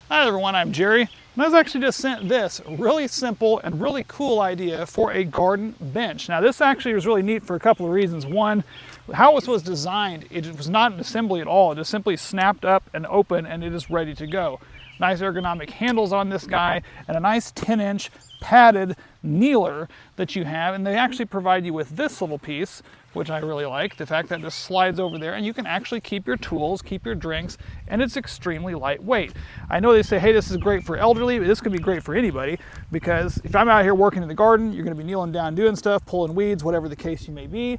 Hi everyone, I'm Jerry, and I was actually just sent this really simple and really cool idea for a garden bench. Now this actually was really neat for a couple of reasons. One, how it was designed, it was not an assembly at all. It just simply snapped up and open and it is ready to go. Nice ergonomic handles on this guy and a nice 10-inch padded kneeler that you have, and they actually provide you with this little piece, which I really like, the fact that it just slides over there and you can actually keep your tools, keep your drinks, and it's extremely lightweight. I know they say, hey, this is great for elderly, but this could be great for anybody, because if I'm out here working in the garden, you're gonna be kneeling down doing stuff, pulling weeds, whatever the case you may be.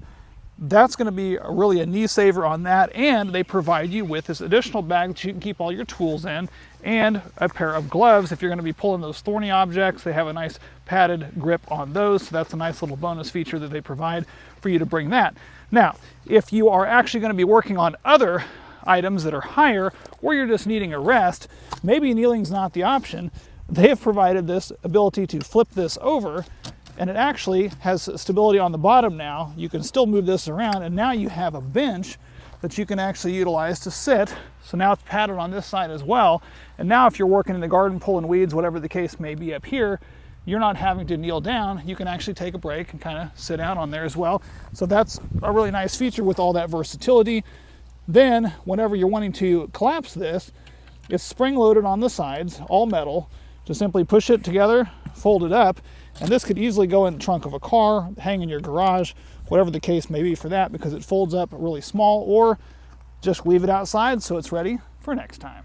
That's going to be really a knee saver on that, and they provide you with this additional bag that you can keep all your tools in, and a pair of gloves if you're going to be pulling those thorny objects. They have a nice padded grip on those, so that's a nice little bonus feature that they provide for you to bring that. Now, if you are actually going to be working on other items that are higher, or you're just needing a rest, maybe kneeling's not the option. They have provided this ability to flip this over, and it actually has stability on the bottom now. You can still move this around, and now you have a bench that you can actually utilize to sit. So now it's padded on this side as well. And now if you're working in the garden, pulling weeds, whatever the case may be up here, you're not having to kneel down. You can actually take a break and kind of sit down on there as well. So that's a really nice feature with all that versatility. Then whenever you're wanting to collapse this, it's spring loaded on the sides, all metal. Just simply push it together, fold it up, and this could easily go in the trunk of a car, hang in your garage, whatever the case may be for that, because it folds up really small, or just leave it outside so it's ready for next time.